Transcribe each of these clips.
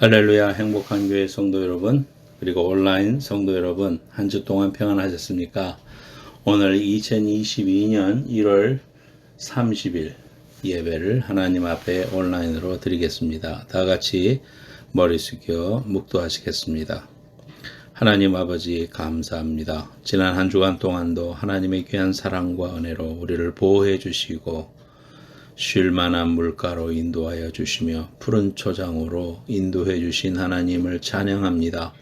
할렐루야. 행복한 교회 성도 여러분, 그리고 온라인 성도 여러분, 한 주 동안 평안하셨습니까? 오늘 2022년 1월 30일 예배를 하나님 앞에 온라인으로 드리겠습니다. 다 같이 머리 숙여 묵도하시겠습니다. 하나님 아버지 감사합니다. 지난 한 주간 동안도 하나님의 귀한 사랑과 은혜로 우리를 보호해 주시고 쉴 만한 물가로 인도하여 주시며 푸른 초장으로 인도해 주신 하나님을 찬양합니다.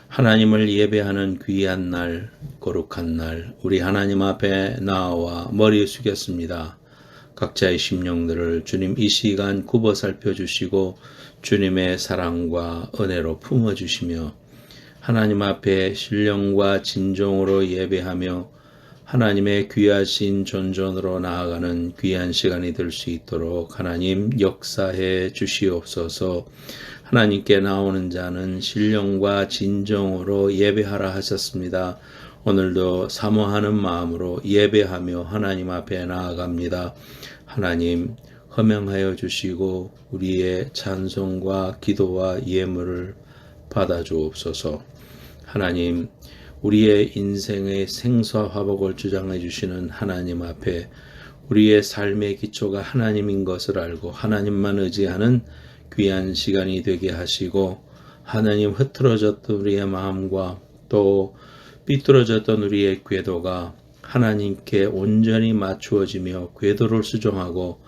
하나님을 예배하는 귀한 날, 거룩한 날, 우리 하나님 앞에 나와 머리 숙였습니다. 각자의 심령들을 주님 이 시간 굽어 살펴주시고 주님의 사랑과 은혜로 품어주시며 하나님 앞에 신령과 진정으로 예배하며 하나님의 귀하신 존전으로 나아가는 귀한 시간이 될 수 있도록 하나님 역사해 주시옵소서. 하나님께 나오는 자는 신령과 진정으로 예배하라 하셨습니다. 오늘도 사모하는 마음으로 예배하며 하나님 앞에 나아갑니다. 하나님 허명하여 주시고 우리의 찬송과 기도와 예물을 받아 주옵소서. 하나님 우리의 인생의 생사화복을 주장해 주시는 하나님 앞에 우리의 삶의 기초가 하나님인 것을 알고 하나님만 의지하는 귀한 시간이 되게 하시고 하나님 흐트러졌던 우리의 마음과 또 삐뚤어졌던 우리의 궤도가 하나님께 온전히 맞추어지며 궤도를 수정하고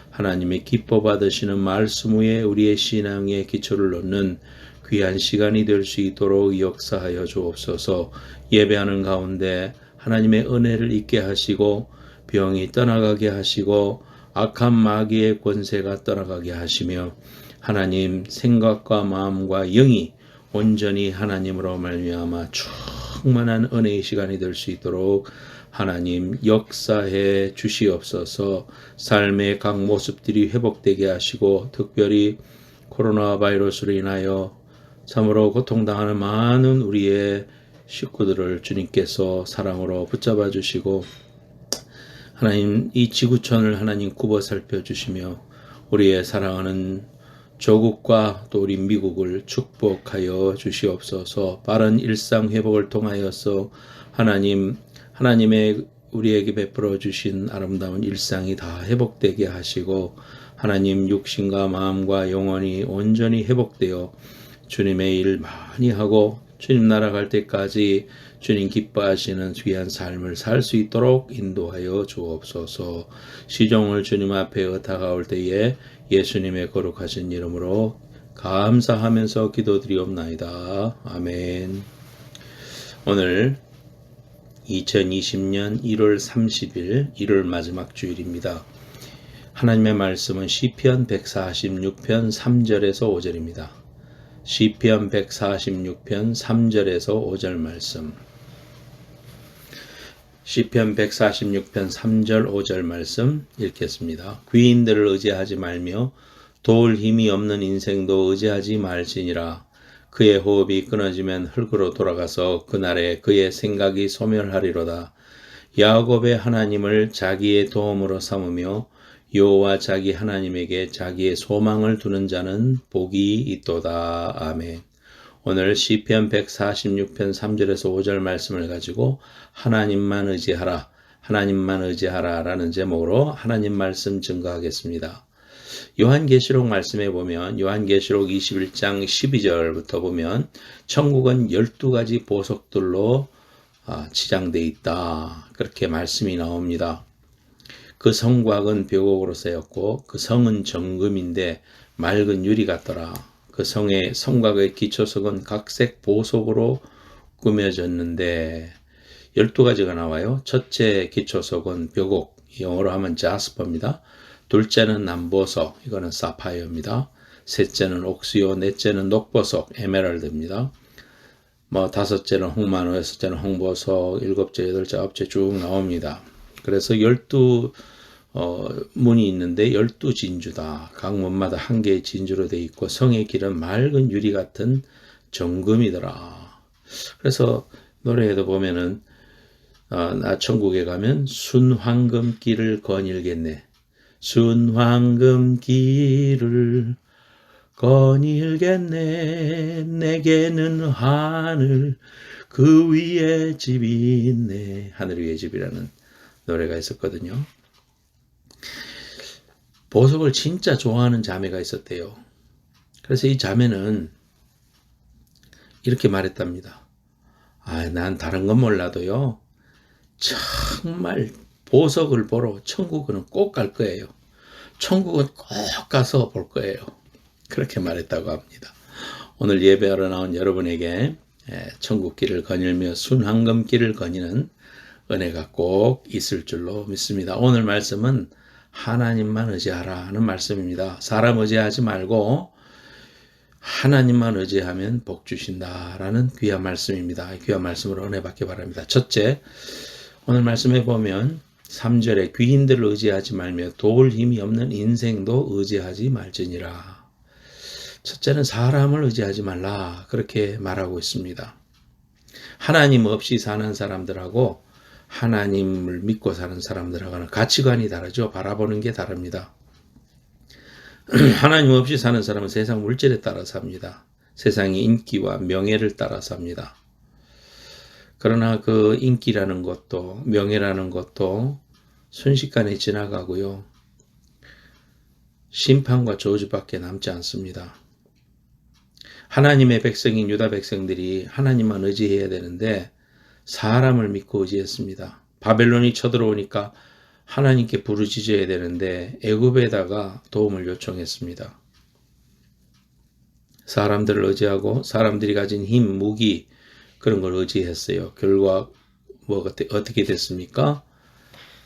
하나님의 기뻐 받으시는 말씀 위에 우리의 신앙의 기초를 놓는 귀한 시간이 될 수 있도록 역사하여 주옵소서. 예배하는 가운데 하나님의 은혜를 있게 하시고 병이 떠나가게 하시고 악한 마귀의 권세가 떠나가게 하시며 하나님 생각과 마음과 영이 온전히 하나님으로 말미암아 충만한 은혜의 시간이 될 수 있도록 하나님 역사해 주시옵소서. 삶의 각 모습들이 회복되게 하시고 특별히 코로나 바이러스로 인하여 참으로 고통당하는 많은 우리의 식구들을 주님께서 사랑으로 붙잡아 주시고 하나님 이 지구촌을 하나님 굽어 살펴주시며 우리의 사랑하는 조국과 또 우리 미국을 축복하여 주시옵소서. 빠른 일상 회복을 통하여서 하나님의 우리에게 베풀어 주신 아름다운 일상이 다 회복되게 하시고 하나님 육신과 마음과 영혼이 온전히 회복되어 주님의 일 많이 하고 주님 나라 갈 때까지 주님 기뻐하시는 귀한 삶을 살 수 있도록 인도하여 주옵소서. 시종을 주님 앞에 다가올 때에 예수님의 거룩하신 이름으로 감사하면서 기도드리옵나이다. 아멘. 오늘 2020년 1월 30일 1월 마지막 주일입니다. 하나님의 말씀은 시편 146편 3절에서 5절입니다. 시편 146편 3절에서 5절 말씀. 시편 146편 3절 5절 말씀 읽겠습니다. 귀인들을 의지하지 말며 도울 힘이 없는 인생도 의지하지 말지니라. 그의 호흡이 끊어지면 흙으로 돌아가서 그날에 그의 생각이 소멸하리로다. 야곱의 하나님을 자기의 도움으로 삼으며 여호와 자기 하나님에게 자기의 소망을 두는 자는 복이 있도다. 아멘. 오늘 시편 146편 3절에서 5절 말씀을 가지고 하나님만 의지하라, 하나님만 의지하라 라는 제목으로 하나님 말씀 증거하겠습니다. 요한계시록 말씀에 보면 요한계시록 21장 12절부터 보면 천국은 12가지 보석들로 치장되어 있다. 그렇게 말씀이 나옵니다. 그 성곽은 벽옥으로 세웠고 그 성은 정금인데 맑은 유리 같더라. 그 성곽의 기초석은 각색 보석으로 꾸며졌는데 12가지가 나와요. 첫째 기초석은 벽옥, 영어로 하면 자스퍼입니다. 둘째는 남보석, 이거는 사파이어입니다. 셋째는 옥시오, 넷째는 녹보석, 에메랄드입니다. 다섯째는 홍만호, 여섯째는 홍보석, 일곱째, 여덟째, 아홉째 쭉 나옵니다. 그래서 12문이 있는데 12진주다. 각 문마다 한 개의 진주로 되어 있고 성의 길은 맑은 유리 같은 정금이더라. 그래서 노래에도 보면은 나 천국에 가면 순황금 길을 거닐겠네. 순황금 길을 거닐겠네. 내게는 하늘 그 위에 집이 있네. 하늘 위에 집이라는 노래가 있었거든요. 보석을 진짜 좋아하는 자매가 있었대요. 그래서 이 자매는 이렇게 말했답니다. 난 다른 건 몰라도요, 정말 보석을 보러 천국은 꼭 갈 거예요. 천국은 꼭 가서 볼 거예요. 그렇게 말했다고 합니다. 오늘 예배하러 나온 여러분에게 천국 길을 거닐며 순황금 길을 거니는 은혜가 꼭 있을 줄로 믿습니다. 오늘 말씀은 하나님만 의지하라 하는 말씀입니다. 사람 의지하지 말고 하나님만 의지하면 복 주신다라는 귀한 말씀입니다. 귀한 말씀으로 은혜 받기 바랍니다. 첫째, 오늘 말씀에 보면 3절에 귀인들을 의지하지 말며 도울 힘이 없는 인생도 의지하지 말지니라. 첫째는 사람을 의지하지 말라 그렇게 말하고 있습니다. 하나님 없이 사는 사람들하고 하나님을 믿고 사는 사람들하고는 가치관이 다르죠. 바라보는 게 다릅니다. 하나님 없이 사는 사람은 세상 물질에 따라 삽니다. 세상의 인기와 명예를 따라 삽니다. 그러나 그 인기라는 것도 명예라는 것도 순식간에 지나가고요. 심판과 저주밖에 남지 않습니다. 하나님의 백성인 유다 백성들이 하나님만 의지해야 되는데 사람을 믿고 의지했습니다. 바벨론이 쳐들어오니까 하나님께 부르짖어야 되는데 애굽에다가 도움을 요청했습니다. 사람들을 의지하고 사람들이 가진 힘, 무기 그런 걸 의지했어요. 결과 어떻게 됐습니까?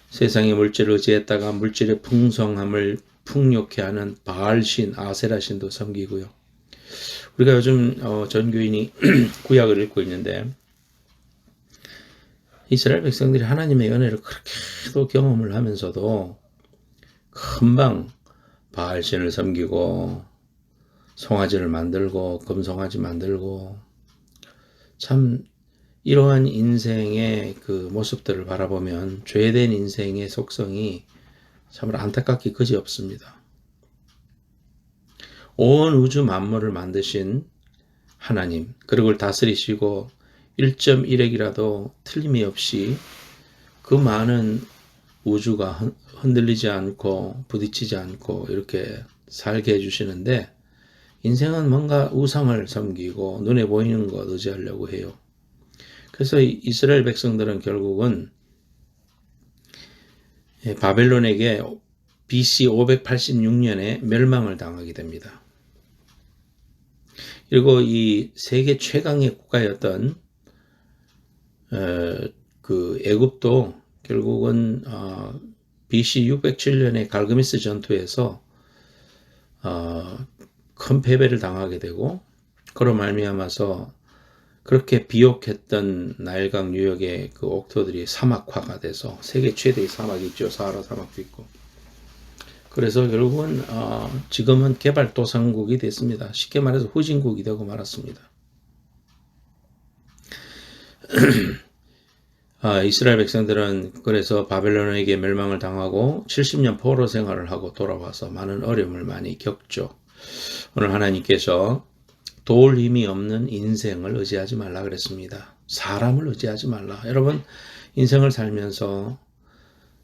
세상의 물질을 의지했다가 물질의 풍성함을 풍요케 하는 바알신, 아세라신도 섬기고요. 우리가 요즘 전교인이 구약을 읽고 있는데 이스라엘 백성들이 하나님의 은혜를 그렇게도 경험을 하면서도 금방 바알신을 섬기고 송아지를 만들고 금송아지 만들고 참 이러한 인생의 그 모습들을 바라보면 죄된 인생의 속성이 참 안타깝기 그지없습니다. 온 우주 만물을 만드신 하나님, 그리고 다스리시고 1.1핵이라도 틀림이 없이 그 많은 우주가 흔들리지 않고 부딪히지 않고 이렇게 살게 해주시는데 인생은 뭔가 우상을 섬기고 눈에 보이는 것 의지하려고 해요. 그래서 이스라엘 백성들은 결국은 바벨론에게 BC 586년에 멸망을 당하게 됩니다. 그리고 이 세계 최강의 국가였던 그 애굽도 결국은 BC 607년에 갈그미스 전투에서 큰 패배를 당하게 되고 그로 말미암아서 그렇게 비옥했던 나일강 유역의 그 옥토들이 사막화가 돼서 세계 최대의 사막이 있죠. 사하라 사막도 있고. 그래서 결국은 지금은 개발도상국이 됐습니다. 쉽게 말해서 후진국이 되고 말았습니다. 이스라엘 백성들은 그래서 바벨론에게 멸망을 당하고 70년 포로 생활을 하고 돌아와서 많은 어려움을 많이 겪죠. 오늘 하나님께서 도울 힘이 없는 인생을 의지하지 말라 그랬습니다. 사람을 의지하지 말라. 여러분 인생을 살면서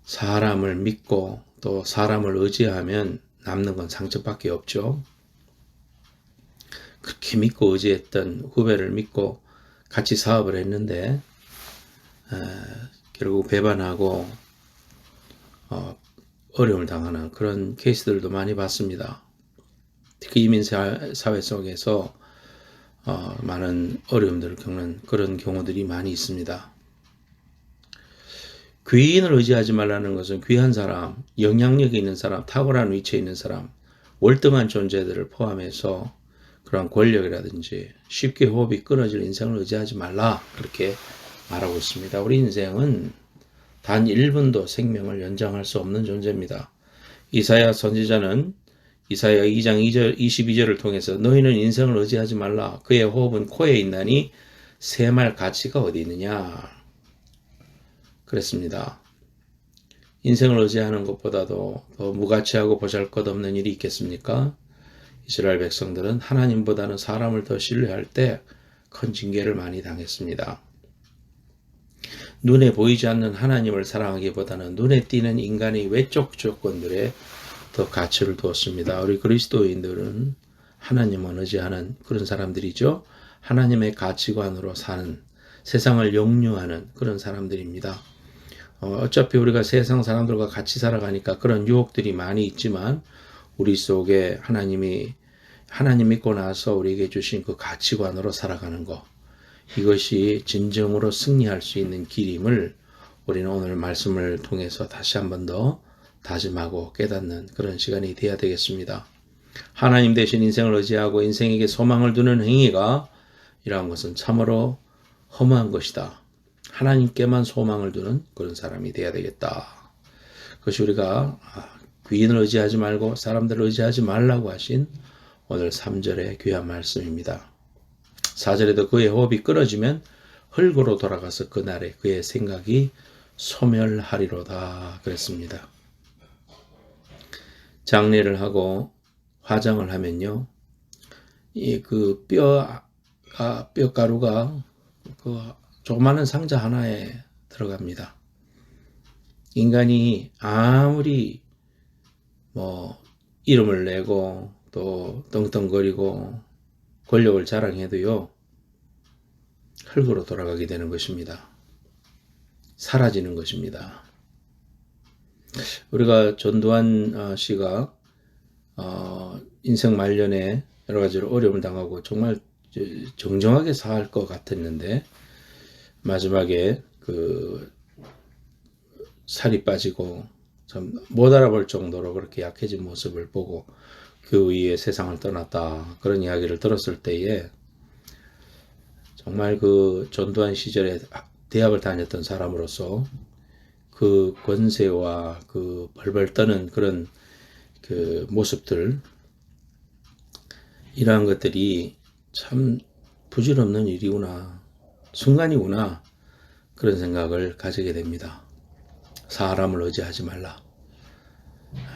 사람을 믿고 또 사람을 의지하면 남는 건 상처밖에 없죠. 그렇게 믿고 의지했던 후배를 믿고 같이 사업을 했는데 결국 배반하고 어려움을 당하는 그런 케이스들도 많이 봤습니다. 특히 이민 사회 속에서 많은 어려움들을 겪는 그런 경우들이 많이 있습니다. 귀인을 의지하지 말라는 것은 귀한 사람, 영향력이 있는 사람, 탁월한 위치에 있는 사람, 월등한 존재들을 포함해서 그런 권력이라든지 쉽게 호흡이 끊어질 인생을 의지하지 말라 그렇게 말하고 있습니다. 우리 인생은 단 1분도 생명을 연장할 수 없는 존재입니다. 이사야 선지자는 이사야 2장 22절을 통해서 너희는 인생을 의지하지 말라. 그의 호흡은 코에 있나니 샘할 가치가 어디 있느냐. 그랬습니다. 인생을 의지하는 것보다도 더 무가치하고 보잘것없는 일이 있겠습니까? 이스라엘 백성들은 하나님보다는 사람을 더 신뢰할 때 큰 징계를 많이 당했습니다. 눈에 보이지 않는 하나님을 사랑하기보다는 눈에 띄는 인간의 외적 조건들에 더 가치를 두었습니다. 우리 그리스도인들은 하나님을 의지하는 그런 사람들이죠. 하나님의 가치관으로 사는, 세상을 역류하는 그런 사람들입니다. 어차피 우리가 세상 사람들과 같이 살아가니까 그런 유혹들이 많이 있지만 우리 속에 하나님 믿고 나서 우리에게 주신 그 가치관으로 살아가는 것, 이것이 진정으로 승리할 수 있는 길임을 우리는 오늘 말씀을 통해서 다시 한 번 더 다짐하고 깨닫는 그런 시간이 되어야 되겠습니다. 하나님 대신 인생을 의지하고 인생에게 소망을 두는 행위가 이러한 것은 참으로 허무한 것이다. 하나님께만 소망을 두는 그런 사람이 되어야 되겠다. 그것이 우리가 귀인을 의지하지 말고 사람들을 의지하지 말라고 하신 오늘 3절의 귀한 말씀입니다. 4절에도 그의 호흡이 끊어지면 흙으로 돌아가서 그날에 그의 생각이 소멸하리로다 그랬습니다. 장례를 하고 화장을 하면요, 그 뼈가루가 그 조그마한 상자 하나에 들어갑니다. 인간이 아무리 이름을 내고 또 떵떵거리고 권력을 자랑해도요, 흙으로 돌아가게 되는 것입니다. 사라지는 것입니다. 우리가 전두환 씨가 인생 말년에 여러 가지로 어려움을 당하고 정말 정정하게 살 것 같았는데 마지막에 그 살이 빠지고 참 못 알아볼 정도로 그렇게 약해진 모습을 보고 그 위에 세상을 떠났다, 그런 이야기를 들었을 때에 정말 그 전두환 시절에 대학을 다녔던 사람으로서 그 권세와 그 벌벌 떠는 그런 그 모습들, 이러한 것들이 참 부질없는 일이구나, 순간이구나, 그런 생각을 가지게 됩니다. 사람을 의지하지 말라.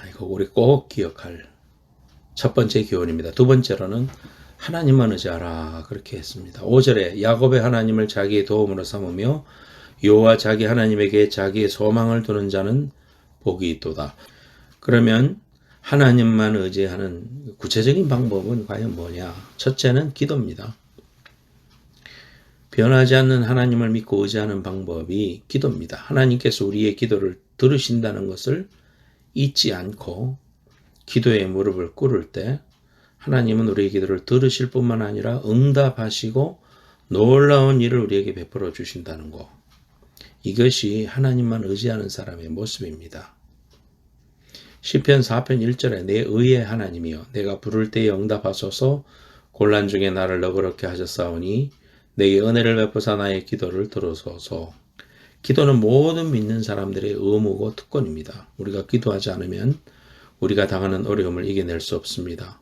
이거 우리 꼭 기억할 첫 번째 교훈입니다. 두 번째로는 하나님만 의지하라 그렇게 했습니다. 5절에 야곱의 하나님을 자기의 도움으로 삼으며 여호와 자기 하나님에게 자기의 소망을 두는 자는 복이 있도다. 그러면 하나님만 의지하는 구체적인 방법은 과연 뭐냐? 첫째는 기도입니다. 변하지 않는 하나님을 믿고 의지하는 방법이 기도입니다. 하나님께서 우리의 기도를 들으신다는 것을 잊지 않고 기도에 무릎을 꿇을 때 하나님은 우리의 기도를 들으실 뿐만 아니라 응답하시고 놀라운 일을 우리에게 베풀어 주신다는 것. 이것이 하나님만 의지하는 사람의 모습입니다. 시편 4편 1절에 내 의의 하나님이여 내가 부를 때에 응답하소서, 곤란 중에 나를 너그럽게 하셨사오니 내게 은혜를 베푸사 나의 기도를 들으소서. 기도는 모든 믿는 사람들의 의무고 특권입니다. 우리가 기도하지 않으면 우리가 당하는 어려움을 이겨낼 수 없습니다.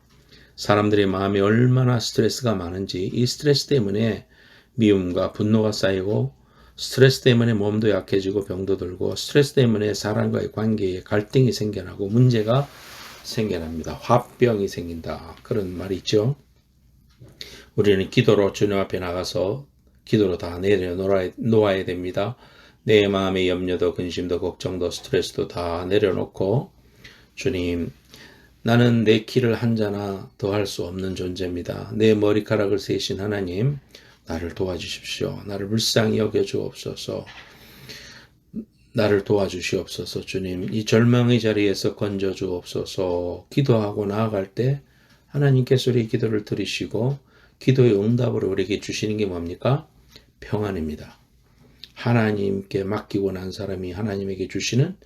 사람들의 마음이 얼마나 스트레스가 많은지, 이 스트레스 때문에 미움과 분노가 쌓이고, 스트레스 때문에 몸도 약해지고 병도 들고, 스트레스 때문에 사람과의 관계에 갈등이 생겨나고 문제가 생겨납니다. 화병이 생긴다, 그런 말이 있죠. 우리는 기도로 주님 앞에 나가서 기도로 다 내려놓아야 됩니다. 내 마음의 염려도 근심도 걱정도 스트레스도 다 내려놓고, 주님, 나는 내 키를 한 자나 더 할 수 없는 존재입니다. 내 머리카락을 세신 하나님, 나를 도와주십시오. 나를 불쌍히 여겨주옵소서. 나를 도와주시옵소서. 주님, 이 절망의 자리에서 건져주옵소서. 기도하고 나아갈 때 하나님께서 우리의 기도를 들으시고 기도의 응답으로 우리에게 주시는 게 뭡니까? 평안입니다. 하나님께 맡기고 난 사람이 하나님에게 주시는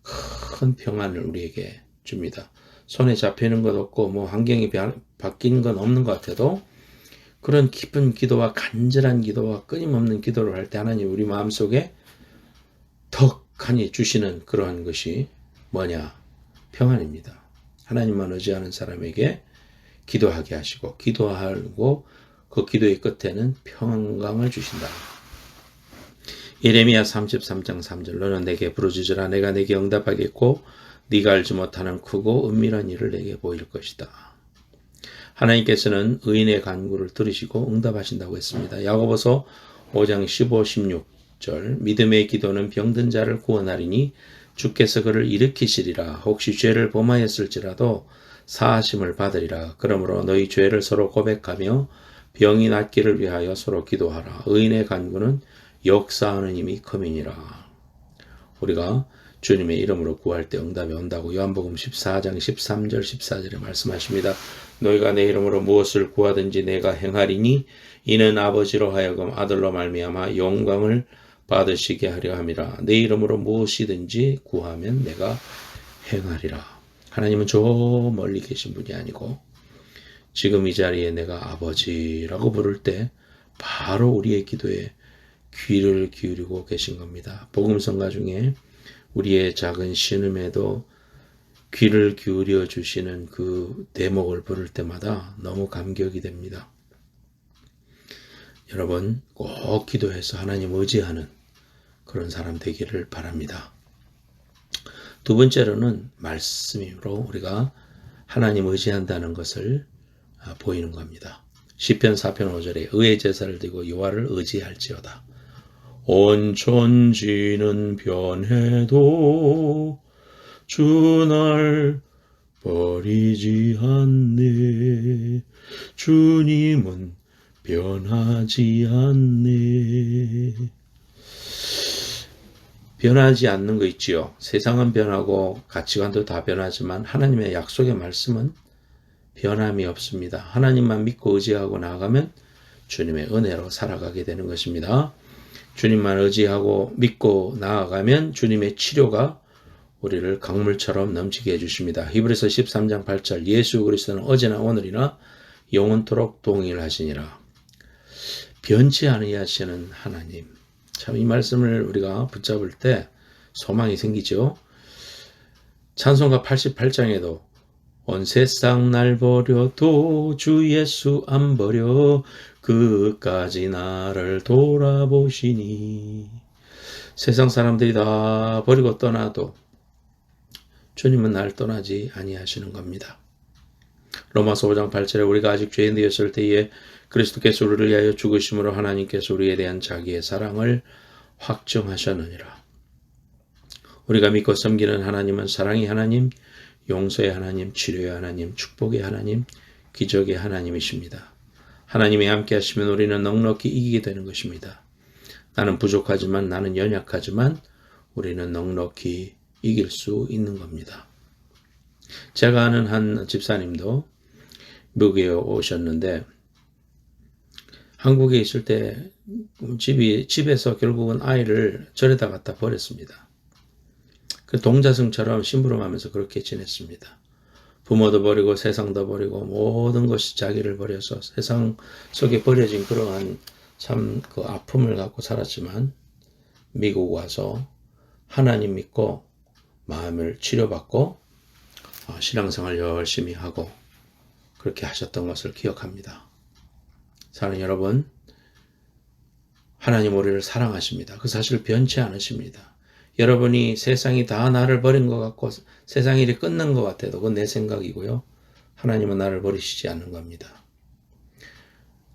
큰 평안을 우리에게 줍니다. 손에 잡히는 것 없고 환경이 바뀐 건 없는 것 같아도 그런 깊은 기도와 간절한 기도와 끊임없는 기도를 할 때 하나님 우리 마음속에 덕하니 주시는 그러한 것이 뭐냐? 평안입니다. 하나님만 의지하는 사람에게 기도하게 하시고 기도하고 그 기도의 끝에는 평강을 주신다. 예레미야 33장 3절 너는 내게 부르짖으라 내가 내게 응답하겠고 네가 알지 못하는 크고 은밀한 일을 내게 보일 것이다. 하나님께서는 의인의 간구를 들으시고 응답하신다고 했습니다. 야고보서 5장 15, 16절 믿음의 기도는 병든 자를 구원하리니 주께서 그를 일으키시리라. 혹시 죄를 범하였을지라도 사하심을 받으리라. 그러므로 너희 죄를 서로 고백하며 병이 낫기를 위하여 서로 기도하라. 의인의 간구는 역사하는 힘이 크미니라. 우리가 주님의 이름으로 구할 때 응답이 온다고 요한복음 14장 13절 14절에 말씀하십니다. 너희가 내 이름으로 무엇을 구하든지 내가 행하리니 이는 아버지로 하여금 아들로 말미암아 영광을 받으시게 하려 함이라. 내 이름으로 무엇이든지 구하면 내가 행하리라. 하나님은 저 멀리 계신 분이 아니고 지금 이 자리에 내가 아버지라고 부를 때 바로 우리의 기도에 귀를 기울이고 계신 겁니다. 복음성가 중에 우리의 작은 신음에도 귀를 기울여 주시는 그 대목을 부를 때마다 너무 감격이 됩니다. 여러분 꼭 기도해서 하나님 의지하는 그런 사람 되기를 바랍니다. 두 번째로는 말씀으로 우리가 하나님 의지한다는 것을 보이는 겁니다. 시편 4편 5절에 의의 제사를 드리고 여호와를 의지할지어다. 온 천지는 변해도 주 날 버리지 않네. 주님은 변하지 않네. 변하지 않는 거 있지요. 세상은 변하고 가치관도 다 변하지만 하나님의 약속의 말씀은 변함이 없습니다. 하나님만 믿고 의지하고 나아가면 주님의 은혜로 살아가게 되는 것입니다. 주님만 의지하고 믿고 나아가면 주님의 치료가 우리를 강물처럼 넘치게 해주십니다. 히브리서 13장 8절 예수 그리스도는 어제나 오늘이나 영원토록 동일하시니라. 변치 아니하시는 하나님. 참 이 말씀을 우리가 붙잡을 때 소망이 생기죠. 찬송가 88장에도 온 세상 날 버려도 주 예수 안 버려 끝까지 나를 돌아보시니. 세상 사람들이 다 버리고 떠나도 주님은 날 떠나지 아니하시는 겁니다. 로마서 5장 8절에 우리가 아직 죄인 되었을 때에 그리스도께서 우리를 위하여 죽으심으로 하나님께서 우리에 대한 자기의 사랑을 확정하셨느니라. 우리가 믿고 섬기는 하나님은 사랑의 하나님, 용서의 하나님, 치료의 하나님, 축복의 하나님, 기적의 하나님이십니다. 하나님이 함께 하시면 우리는 넉넉히 이기게 되는 것입니다. 나는 부족하지만 나는 연약하지만 우리는 넉넉히 이길 수 있는 겁니다. 제가 아는 한 집사님도 미국에 오셨는데 한국에 있을 때 집에서 결국은 아이를 절에다 갖다 버렸습니다. 그 동자승처럼 심부름하면서 그렇게 지냈습니다. 부모도 버리고 세상도 버리고 모든 것이 자기를 버려서 세상 속에 버려진 그러한 참 그 아픔을 갖고 살았지만 미국 와서 하나님 믿고 마음을 치료받고 신앙생활 열심히 하고 그렇게 하셨던 것을 기억합니다. 사랑하는 여러분, 하나님 우리를 사랑하십니다. 그 사실 변치 않으십니다. 여러분이 세상이 다 나를 버린 것 같고 세상 일이 끝난 것 같아도 그건 내 생각이고요. 하나님은 나를 버리시지 않는 겁니다.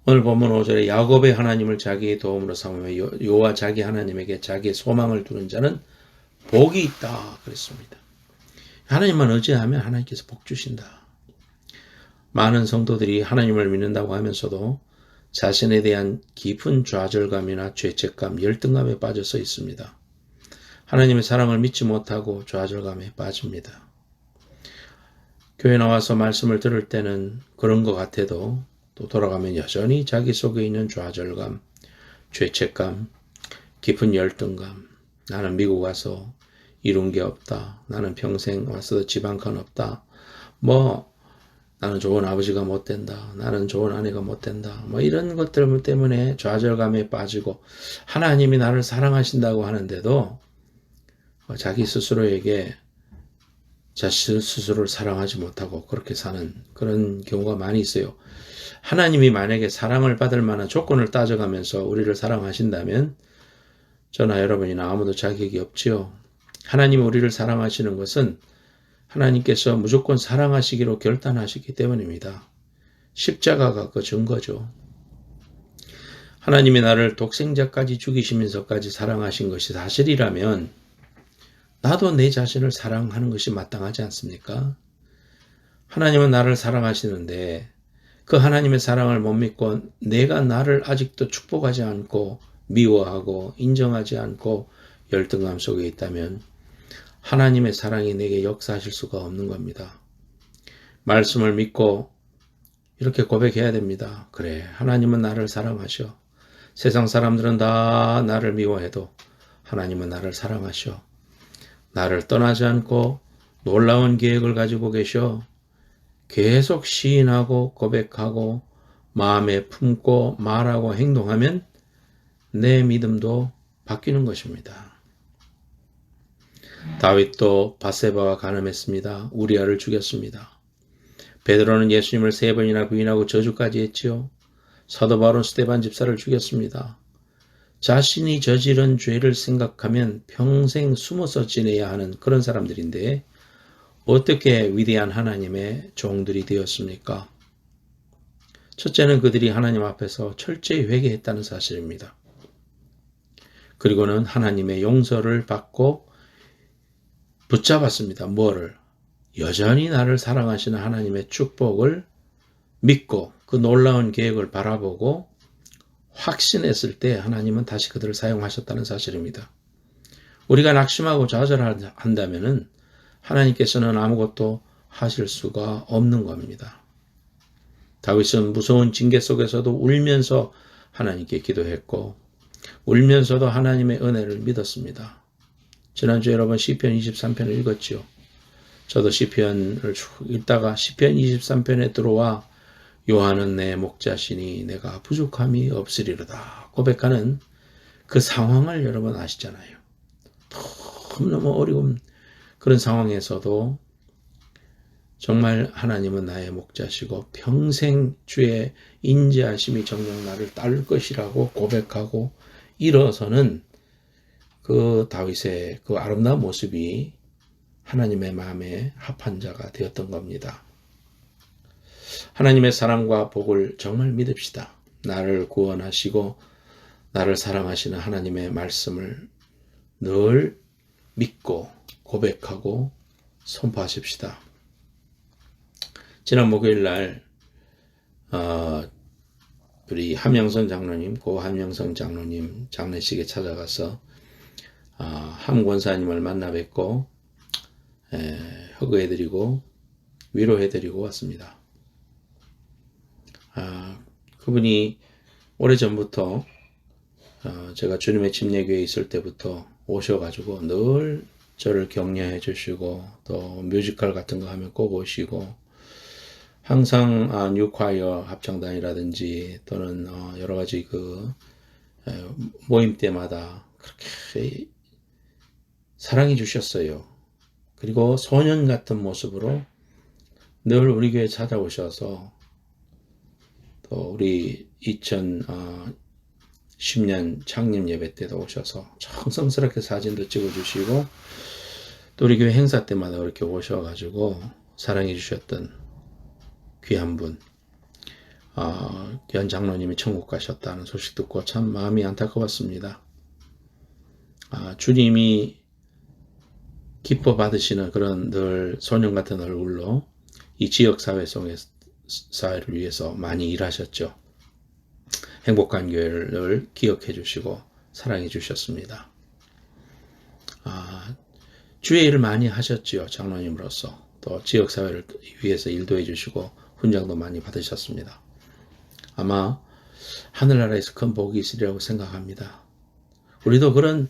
오늘 본문 5절에 야곱의 하나님을 자기의 도움으로 삼으며 여호와 자기 하나님에게 자기의 소망을 두는 자는 복이 있다 그랬습니다. 하나님만 의지하면 하나님께서 복 주신다. 많은 성도들이 하나님을 믿는다고 하면서도 자신에 대한 깊은 좌절감이나 죄책감, 열등감에 빠져서 있습니다. 하나님의 사랑을 믿지 못하고 좌절감에 빠집니다. 교회 나와서 말씀을 들을 때는 그런 것 같아도 또 돌아가면 여전히 자기 속에 있는 좌절감, 죄책감, 깊은 열등감, 나는 미국 와서 이룬 게 없다. 나는 평생 왔어도 집 한 칸 없다. 나는 좋은 아버지가 못 된다. 나는 좋은 아내가 못 된다. 이런 것들 때문에 좌절감에 빠지고 하나님이 나를 사랑하신다고 하는데도 자기 스스로에게 자신 스스로를 사랑하지 못하고 그렇게 사는 그런 경우가 많이 있어요. 하나님이 만약에 사랑을 받을 만한 조건을 따져가면서 우리를 사랑하신다면 저나 여러분이나 아무도 자격이 없지요. 하나님이 우리를 사랑하시는 것은 하나님께서 무조건 사랑하시기로 결단하시기 때문입니다. 십자가가 그 증거죠. 하나님이 나를 독생자까지 죽이시면서까지 사랑하신 것이 사실이라면 나도 내 자신을 사랑하는 것이 마땅하지 않습니까? 하나님은 나를 사랑하시는데 그 하나님의 사랑을 못 믿고 내가 나를 아직도 축복하지 않고 미워하고 인정하지 않고 열등감 속에 있다면 하나님의 사랑이 내게 역사하실 수가 없는 겁니다. 말씀을 믿고 이렇게 고백해야 됩니다. 그래, 하나님은 나를 사랑하셔. 세상 사람들은 다 나를 미워해도 하나님은 나를 사랑하셔. 나를 떠나지 않고 놀라운 계획을 가지고 계셔. 계속 시인하고 고백하고 마음에 품고 말하고 행동하면 내 믿음도 바뀌는 것입니다. 다윗도 밧세바와 간음했습니다. 우리아를 죽였습니다. 베드로는 예수님을 3번이나 부인하고 저주까지 했지요. 사도 바울은 스데반 집사를 죽였습니다. 자신이 저지른 죄를 생각하면 평생 숨어서 지내야 하는 그런 사람들인데 어떻게 위대한 하나님의 종들이 되었습니까? 첫째는 그들이 하나님 앞에서 철저히 회개했다는 사실입니다. 그리고는 하나님의 용서를 받고 붙잡았습니다. 뭐를? 여전히 나를 사랑하시는 하나님의 축복을 믿고 그 놀라운 계획을 바라보고 확신했을 때 하나님은 다시 그들을 사용하셨다는 사실입니다. 우리가 낙심하고 좌절한다면 하나님께서는 아무것도 하실 수가 없는 겁니다. 다윗은 무서운 징계 속에서도 울면서 하나님께 기도했고 울면서도 하나님의 은혜를 믿었습니다. 지난주에 여러분 시편 23편을 읽었지요. 저도 시편을 쭉 읽다가 시편 23편에 들어와 여호와는 내 목자시니 내가 부족함이 없으리로다 고백하는 그 상황을 여러분 아시잖아요. 너무너무 어려운 그런 상황에서도 정말 하나님은 나의 목자시고 평생 주의 인자하심이 정녕 나를 따를 것이라고 고백하고 일어서는 그 다윗의 그 아름다운 모습이 하나님의 마음에 합한 자가 되었던 겁니다. 하나님의 사랑과 복을 정말 믿읍시다. 나를 구원하시고 나를 사랑하시는 하나님의 말씀을 늘 믿고 고백하고 선포하십시다. 지난 목요일 날 우리 함영선 장로님, 고 함영선 장로님 장례식에 찾아가서 함 권사님을 만나 뵙고 허그해드리고 위로해드리고 왔습니다. 그분이 오래전부터 제가 주님의 침례교회에 있을 때부터 오셔가지고 늘 저를 격려해 주시고 또 뮤지컬 같은 거 하면 꼭 오시고 항상 뉴콰이어 합창단이라든지 또는 여러 가지 그 모임 때마다 그렇게 사랑해 주셨어요. 그리고 소년 같은 모습으로 늘 우리 교회 찾아오셔서 또 우리 2010년 창립 예배 때도 오셔서 정성스럽게 사진도 찍어주시고 또 우리 교회 행사 때마다 그렇게 오셔가지고 사랑해 주셨던 귀한 분, 연 장로님이 천국 가셨다는 소식 듣고 참 마음이 안타까웠습니다. 주님이 기뻐 받으시는 그런 늘 소년 같은 얼굴로 이 지역사회 속에서 사회를 위해서 많이 일하셨죠. 행복한 교회를 늘 기억해 주시고 사랑해 주셨습니다. 주의 일을 많이 하셨지요. 장로님으로서. 또 지역사회를 위해서 일도 해주시고 훈장도 많이 받으셨습니다. 아마 하늘나라에서 큰 복이 있으리라고 생각합니다. 우리도 그런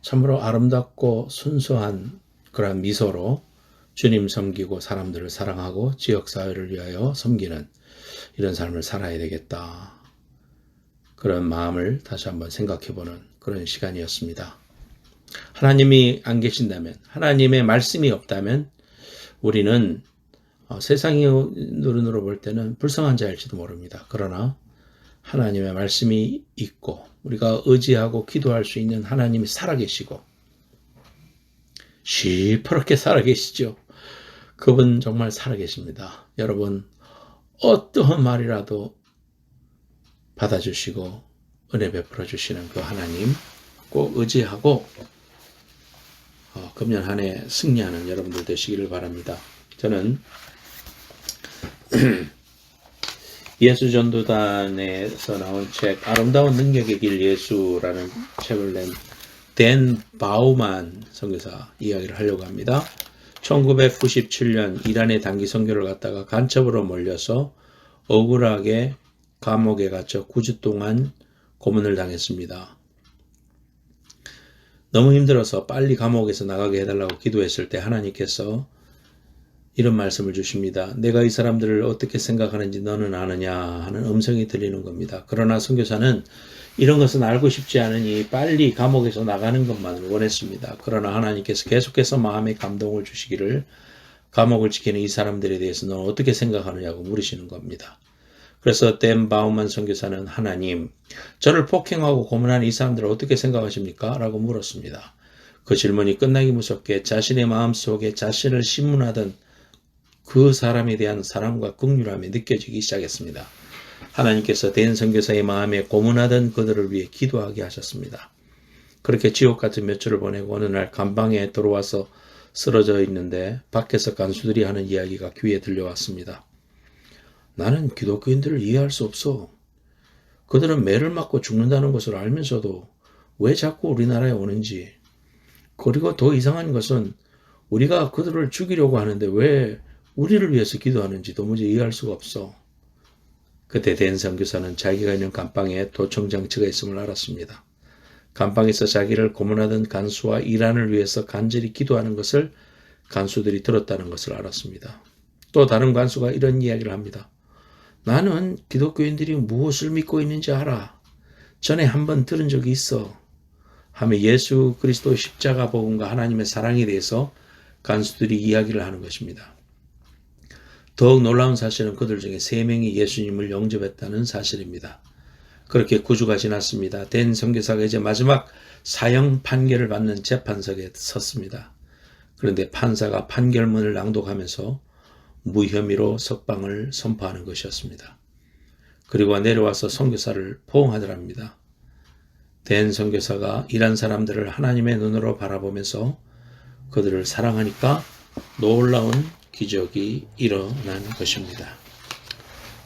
참으로 아름답고 순수한 그런 미소로 주님 섬기고 사람들을 사랑하고 지역사회를 위하여 섬기는 이런 삶을 살아야 되겠다. 그런 마음을 다시 한번 생각해보는 그런 시간이었습니다. 하나님이 안 계신다면, 하나님의 말씀이 없다면 우리는 세상의 눈으로 볼 때는 불쌍한 자일지도 모릅니다. 그러나 하나님의 말씀이 있고 우리가 의지하고 기도할 수 있는 하나님이 살아계시고 시퍼렇게 살아계시죠. 그분 정말 살아계십니다. 여러분 어떠한 말이라도 받아주시고 은혜 베풀어 주시는 그 하나님 꼭 의지하고 금년 한 해 승리하는 여러분들 되시기를 바랍니다. 저는 예수전도단에서 나온 책 아름다운 능력의 길 예수라는 책을 낸 댄 바우만 선교사 이야기를 하려고 합니다. 1997년 이란에 단기 선교를 갔다가 간첩으로 몰려서 억울하게 감옥에 갇혀 9주 동안 고문을 당했습니다. 너무 힘들어서 빨리 감옥에서 나가게 해달라고 기도했을 때 하나님께서 이런 말씀을 주십니다. 내가 이 사람들을 어떻게 생각하는지 너는 아느냐 하는 음성이 들리는 겁니다. 그러나 선교사는 이런 것은 알고 싶지 않으니 빨리 감옥에서 나가는 것만을 원했습니다. 그러나 하나님께서 계속해서 마음에 감동을 주시기를 감옥을 지키는 이 사람들에 대해서 너는 어떻게 생각하느냐고 물으시는 겁니다. 그래서 댄 바우만 선교사는 하나님, 저를 폭행하고 고문한 이 사람들을 어떻게 생각하십니까? 라고 물었습니다. 그 질문이 끝나기 무섭게 자신의 마음속에 자신을 신문하던 그 사람에 대한 사랑과 긍휼함이 느껴지기 시작했습니다. 하나님께서 댄 선교사의 마음에 고문하던 그들을 위해 기도하게 하셨습니다. 그렇게 지옥 같은 몇 주를 보내고 어느 날 감방에 들어와서 쓰러져 있는데 밖에서 간수들이 하는 이야기가 귀에 들려왔습니다. 나는 기독교인들을 이해할 수 없어. 그들은 매를 맞고 죽는다는 것을 알면서도 왜 자꾸 우리나라에 오는지. 그리고 더 이상한 것은 우리가 그들을 죽이려고 하는데 왜 우리를 위해서 기도하는지 도무지 이해할 수가 없어. 그때 댄 선교사는 자기가 있는 감방에 도청장치가 있음을 알았습니다. 감방에서 자기를 고문하던 간수와 이란을 위해서 간절히 기도하는 것을 간수들이 들었다는 것을 알았습니다. 또 다른 간수가 이런 이야기를 합니다. 나는 기독교인들이 무엇을 믿고 있는지 알아. 전에 한번 들은 적이 있어. 하며 예수 그리스도의 십자가 복음과 하나님의 사랑에 대해서 간수들이 이야기를 하는 것입니다. 더욱 놀라운 사실은 그들 중에 3명이 예수님을 영접했다는 사실입니다. 그렇게 9주가 지났습니다. 댄 선교사가 이제 마지막 사형 판결을 받는 재판석에 섰습니다. 그런데 판사가 판결문을 낭독하면서 무혐의로 석방을 선포하는 것이었습니다. 그리고 내려와서 선교사를 포옹하더랍니다. 댄 선교사가 이란 사람들을 하나님의 눈으로 바라보면서 그들을 사랑하니까 놀라운 기적이 일어난 것입니다.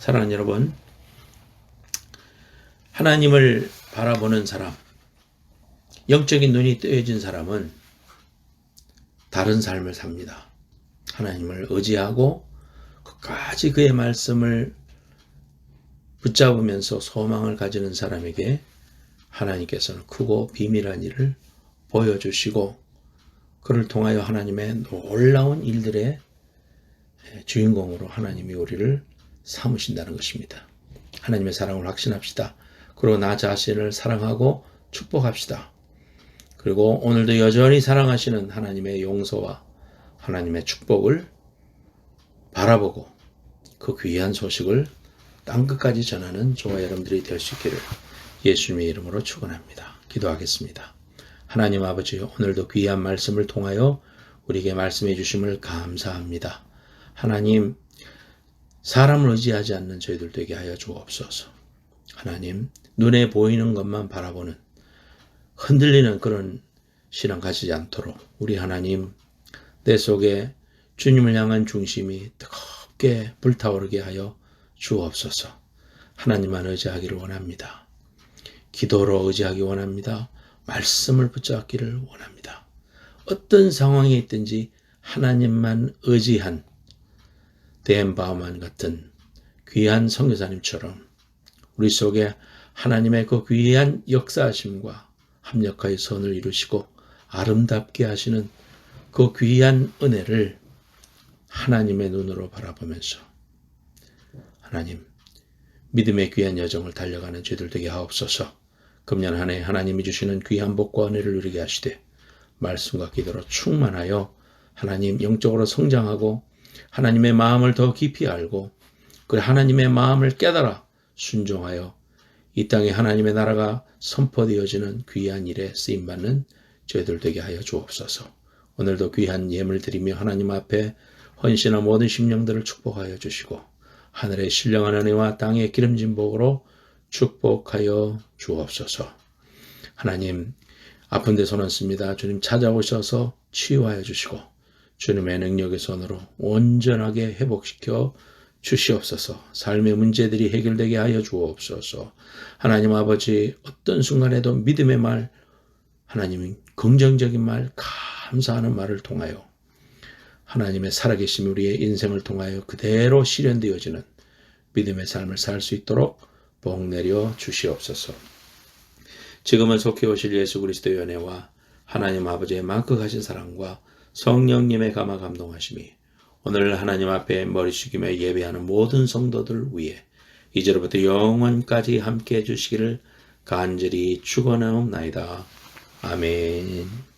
사랑하는 여러분, 하나님을 바라보는 사람, 영적인 눈이 뜨여진 사람은 다른 삶을 삽니다. 하나님을 의지하고 끝까지 그의 말씀을 붙잡으면서 소망을 가지는 사람에게 하나님께서는 크고 비밀한 일을 보여주시고 그를 통하여 하나님의 놀라운 일들의 주인공으로 하나님이 우리를 삼으신다는 것입니다. 하나님의 사랑을 확신합시다. 그리고 나 자신을 사랑하고 축복합시다. 그리고 오늘도 여전히 사랑하시는 하나님의 용서와 하나님의 축복을 바라보고 그 귀한 소식을 땅끝까지 전하는 저와 여러분들이 될 수 있기를 예수님의 이름으로 축원합니다. 기도하겠습니다. 하나님 아버지, 오늘도 귀한 말씀을 통하여 우리에게 말씀해 주심을 감사합니다. 하나님, 사람을 의지하지 않는 저희들 되게 하여 주옵소서. 하나님, 눈에 보이는 것만 바라보는 흔들리는 그런 신앙 가지지 않도록 우리 하나님, 내 속에 주님을 향한 중심이 뜨겁게 불타오르게 하여 주옵소서. 하나님만 의지하기를 원합니다. 기도로 의지하기 원합니다. 말씀을 붙잡기를 원합니다. 어떤 상황이 있든지 하나님만 의지한 댄 바우만 같은 귀한 선교사님처럼 우리 속에 하나님의 그 귀한 역사하심과 합력하여 선을 이루시고 아름답게 하시는 그 귀한 은혜를 하나님의 눈으로 바라보면서 하나님, 믿음의 귀한 여정을 달려가는 저희들 되게 하옵소서. 금년 한 해 하나님이 주시는 귀한 복과 은혜를 누리게 하시되 말씀과 기도로 충만하여 하나님 영적으로 성장하고 하나님의 마음을 더 깊이 알고 그 하나님의 마음을 깨달아 순종하여 이 땅에 하나님의 나라가 선포되어지는 귀한 일에 쓰임받는 저희들 되게 하여 주옵소서. 오늘도 귀한 예물 드리며 하나님 앞에 헌신한 모든 심령들을 축복하여 주시고 하늘의 신령한 은혜와 땅의 기름진 복으로 축복하여 주옵소서. 하나님, 아픈 데 손 얹습니다. 주님 찾아오셔서 치유하여 주시고 주님의 능력의 손으로 온전하게 회복시켜 주시옵소서. 삶의 문제들이 해결되게 하여 주옵소서. 하나님 아버지, 어떤 순간에도 믿음의 말, 하나님 긍정적인 말, 감사하는 말을 통하여 하나님의 살아계심 우리의 인생을 통하여 그대로 실현되어지는 믿음의 삶을 살 수 있도록 복 내려 주시옵소서. 지금은 속히 오실 예수 그리스도의 은혜와 하나님 아버지의 만극하신 사랑과 성령님의 감화 감동하심이 오늘 하나님 앞에 머리 숙이며 예배하는 모든 성도들 위해 이제로부터 영원까지 함께 해주시기를 간절히 축원하옵나이다. 아멘.